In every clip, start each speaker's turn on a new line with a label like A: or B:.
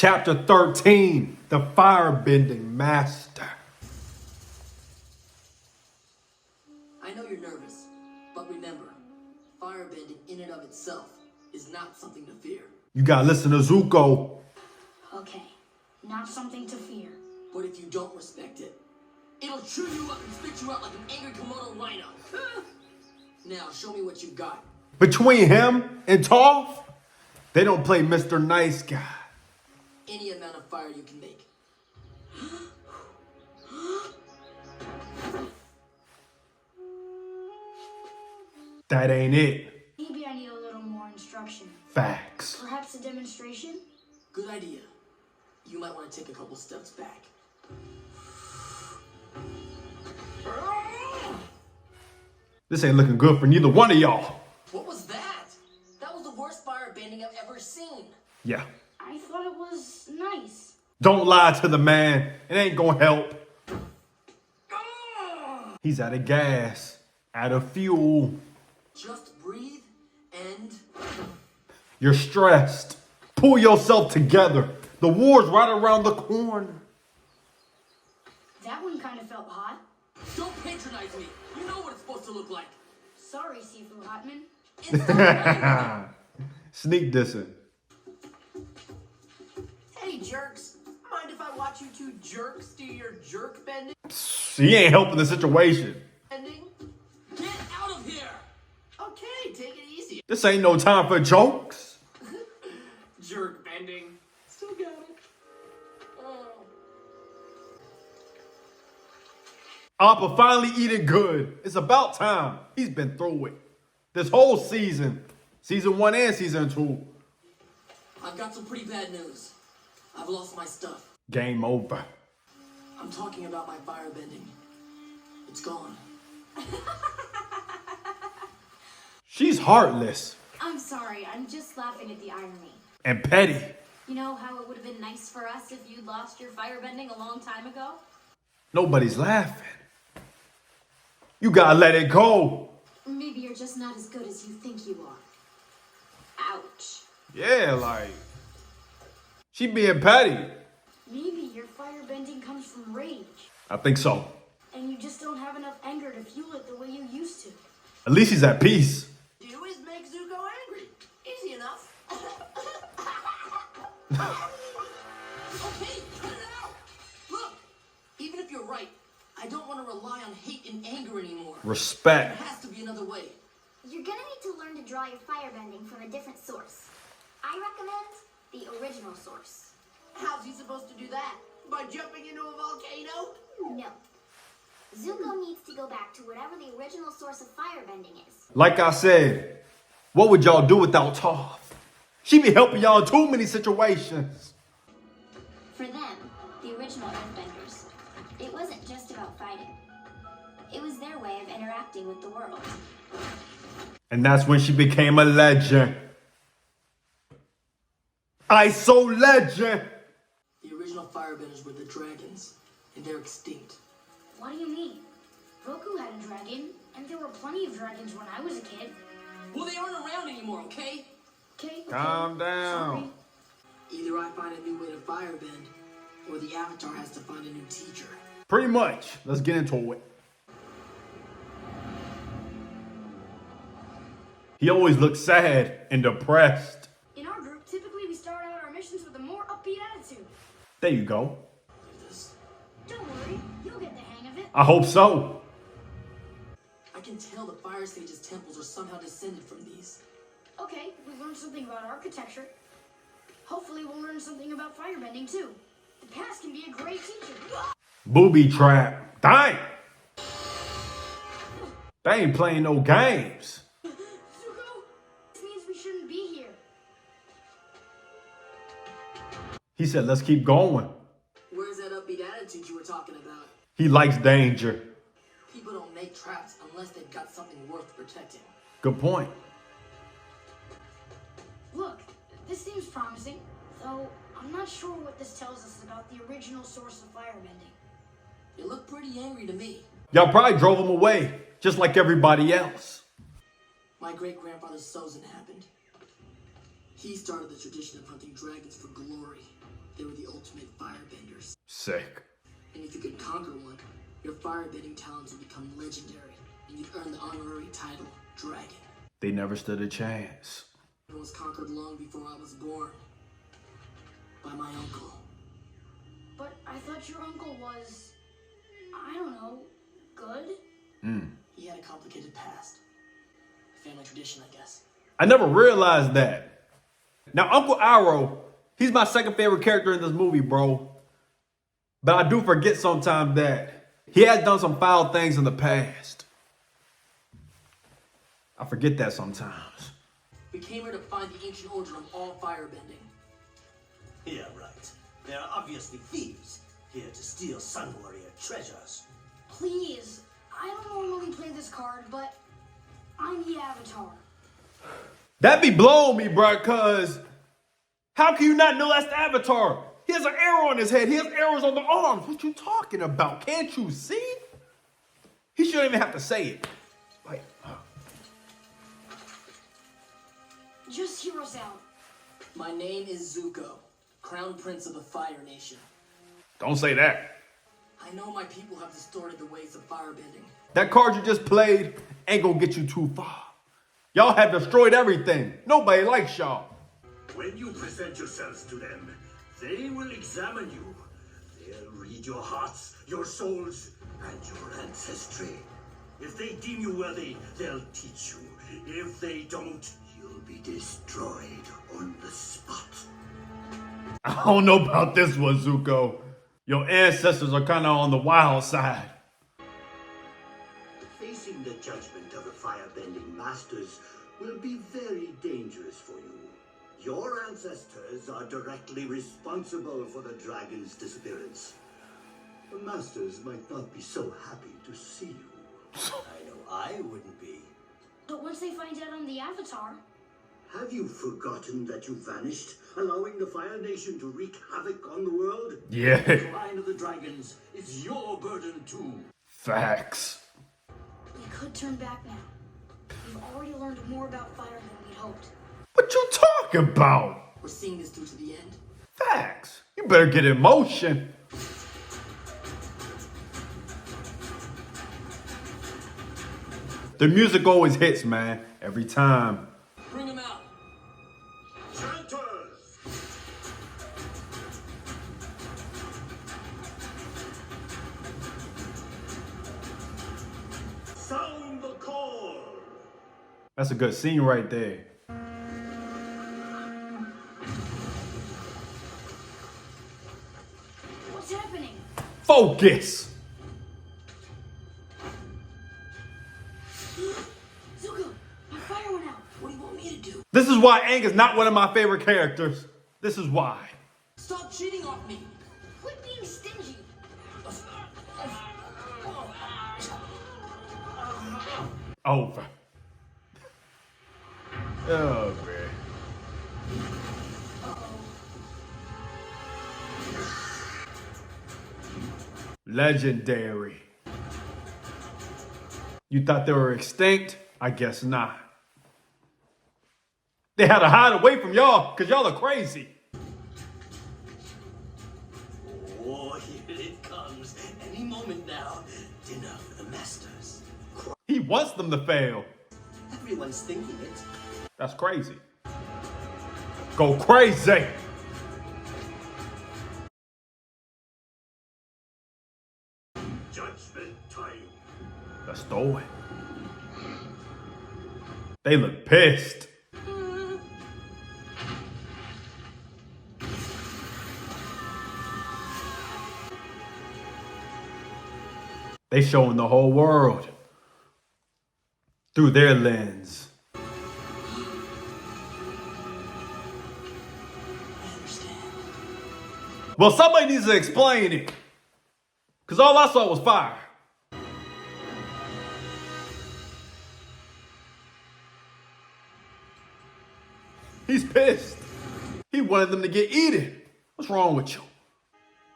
A: Chapter 13, the Firebending Master.
B: I know you're nervous, but remember, firebending in and of itself is not something to fear.
A: You gotta listen to Zuko.
C: Okay, not something to fear.
B: But if you don't respect it, it'll chew you up and spit you out like an angry Komodo rhino. Now, show me what you got.
A: Between him and Toph, they don't play Mr. Nice Guy.
B: Any amount of fire you can make.
A: That ain't it.
C: Maybe I need a little more instruction.
A: Facts.
C: Perhaps a demonstration?
B: Good idea. You might want to take a couple steps back.
A: This ain't looking good for neither one of y'all.
B: What was that? That was the worst firebending I've ever seen.
A: Yeah.
C: I thought it was nice.
A: Don't lie to the man. It ain't gonna help. He's out of gas, out of fuel.
B: Just breathe and...
A: You're stressed. Pull yourself together. The war's right around the corner.
C: That one kind of felt hot.
B: Don't patronize me. You know what it's supposed to look like.
C: Sorry, Sifu Hotman.
B: It's not
A: Sneak dissing.
B: Hey, jerks. Mind if I watch you two jerks do your jerk bending?
A: He ain't helping the situation.
B: Get out of here! Okay, take it easy.
A: This ain't no time for jokes.
B: Jerk bending. Still got it. Oh.
A: Appa finally eating good. It's about time. He's been through it. This whole season. Season 1 and season 2.
B: I've got some pretty bad news. I've lost my stuff.
A: Game over.
B: I'm talking about my firebending. It's gone.
A: She's heartless
D: I'm sorry, I'm just laughing at the irony.
A: and petty.
D: You know how it would have been nice for us if you'd lost your firebending a long time ago?
A: Nobody's laughing. You gotta let it go.
D: Maybe you're just not as good as you think you are. Ouch.
A: Yeah, like, she being petty.
C: Maybe your firebending comes from rage,
A: I think so.
C: and you just don't have enough anger to fuel it the way you used to.
A: At least he's at peace.
B: Do is make Zuko angry. Easy enough. Okay, cut it out. Look, even if you're right, I don't want to rely on hate and anger anymore. There
A: Respect.
B: has to be another way.
E: You're gonna need to learn to draw your firebending from a different source. I recommend the original source.
B: How's he supposed to do that? By jumping into a volcano?
E: No. Zuko needs to go back to whatever the original source of firebending is.
A: Like I said, what would y'all do without Toph? She be helping y'all in too many situations.
E: For them, the original Earthbenders, it wasn't just about fighting. It was their way of interacting with the world.
A: And that's when she became a legend. ISO legend.
B: The original firebenders were the dragons, and they're extinct.
C: What do you mean? Roku had a dragon, and there were plenty of dragons when I was a kid.
B: Well, they aren't around anymore, okay?
C: Okay.
A: Calm down.
C: Sorry.
B: Either I find a new way to firebend, or the Avatar has to find a new teacher.
A: Pretty much. Let's get into it. He always looks sad and depressed.
C: In our group, typically we start out our missions with a more upbeat attitude.
A: There you go.
B: This,
C: Don't worry, you'll get the hang of it.
A: I hope so.
B: I can tell the Fire Sage's temples are somehow descended from these.
C: Okay, we've learned something about architecture. Hopefully we'll learn something about firebending too. The past can be a great teacher.
A: Booby trap. Dang. They ain't playing no games.
C: Zuko, this means we shouldn't be here.
A: He said, let's keep going.
B: Where's that upbeat attitude you were talking about?
A: He likes danger.
B: People don't make traps unless they've got something worth protecting.
A: Good point.
C: Look, this seems promising, though I'm not sure what this tells us about the original source of firebending.
B: You look pretty angry to me.
A: Y'all probably drove him away, just like everybody else.
B: My great-grandfather Sozin happened. He started the tradition of hunting dragons for glory.
A: Sick.
B: And if you could conquer one, your firebending talents would become legendary, and you'd earn the honorary title, Dragon.
A: They never stood a chance.
B: It was conquered long before I was born. By my uncle.
C: But I thought your uncle was, I don't know, good?
B: He had a complicated past. A family tradition, I guess.
A: I never realized that. Now, Uncle Iroh, he's my second favorite character in this movie, bro. But I do forget sometimes that he has done some foul things in the past. I forget that sometimes.
B: We came here to find the ancient origin of all firebending.
F: Yeah, right. They're obviously thieves, here to steal Sun Warrior treasures.
C: Please, I don't normally play this card, but I'm the Avatar.
A: That be blowing me, bro, cause how can you not know that's the Avatar? He has an arrow on his head. He has arrows on the arms. What you talking about? Can't you see? He shouldn't even have to say it. Like,
C: Just hear us out.
B: My name is Zuko, Crown Prince of the Fire Nation.
A: don't say that.
B: I know my people have distorted the ways of firebending.
A: That card you just played ain't gonna get you too far. Y'all have destroyed everything. Nobody likes y'all.
F: When you present yourselves to them, they will examine you. They'll read your hearts, your souls, and your ancestry. If they deem you worthy, they'll teach you. If they don't, you'll be destroyed on the spot.
A: I don't know about this one, Zuko. Your ancestors are kind of on the wild side.
F: Facing the judgment of the firebending masters will be very dangerous for you. Your ancestors are directly responsible for the dragon's disappearance. The masters might not be so happy to see you. I know I wouldn't be.
C: But once they find out I'm the Avatar,
F: Have you forgotten that you vanished, allowing the Fire Nation to wreak havoc on the world?
A: Yeah,
F: The line of the dragons is your burden too.
A: facts.
C: we could turn back now. We've already learned more about fire than we'd hoped.
A: What you talking about?
B: We're seeing this through to the end.
A: Facts. You better get in motion. The music always hits, man. Every time.
B: Bring him out.
F: Chanters! Sound the call!
A: That's a good scene right there.
C: What's happening?
A: Focus.
C: Zuko, my fire went out.
B: What do you want me to do?
A: This is why Aang is not one of my favorite characters. This is why.
B: Stop cheating off me.
C: Quit being stingy.
A: Over. Oh, man. Legendary. You thought they were extinct? I guess not. They had to hide away from y'all because y'all are crazy.
F: Oh, here it comes. Any moment now. Dinner for the masters.
A: He wants them to fail.
F: Everyone's thinking it.
A: That's crazy. Go crazy.
F: Judgment time.
A: Let's throw it. They look pissed. They showing the whole world through their lens.
B: I understand.
A: Well, somebody needs to explain it. Because all I saw was fire. He's pissed. He wanted them to get eaten. What's wrong with you?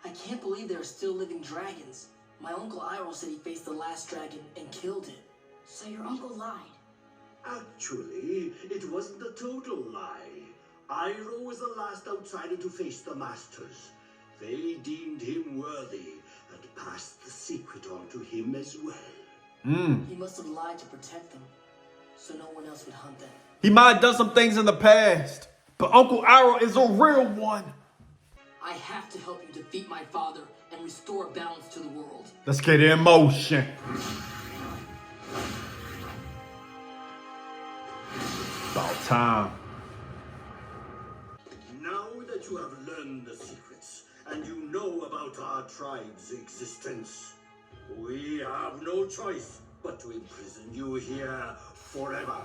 B: I can't believe there are still living dragons. My uncle Iroh said he faced the last dragon and killed it.
C: So your uncle lied.
F: Actually, it wasn't a total lie. Iroh was the last outsider to face the masters. They deemed him worthy and passed the secret on to him as well.
B: He must have lied to protect them, so no one else would hunt them.
A: He might have done some things in the past, but Uncle Iroh is a real one.
B: I have to help you defeat my father and restore balance to the world.
A: Let's get in motion. About time.
F: Now that you have learned the secrets and you know about our tribe's existence, we have no choice but to imprison you here forever.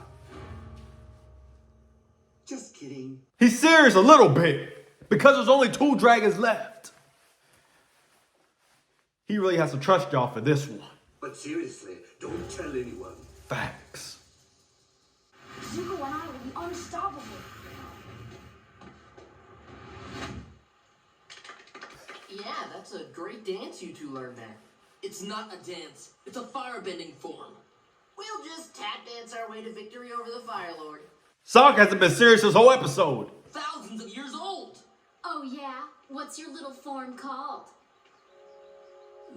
F: Just kidding.
A: He's serious a little bit, because there's only 2 dragons left. He really has to trust y'all for this one.
F: But seriously, don't tell anyone.
A: Facts.
C: Zuko and I will be unstoppable.
B: Yeah, that's a great dance you two learned there. It's not a dance, it's a firebending form. We'll just tap dance our way to victory over the Fire Lord.
A: Sokka hasn't been serious this whole episode.
B: Thousands of years old!
D: Oh yeah? What's your little form called?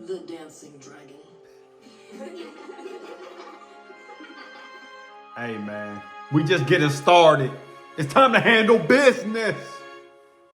B: The dancing dragon.
A: Hey man, we just getting started. It's time to handle business.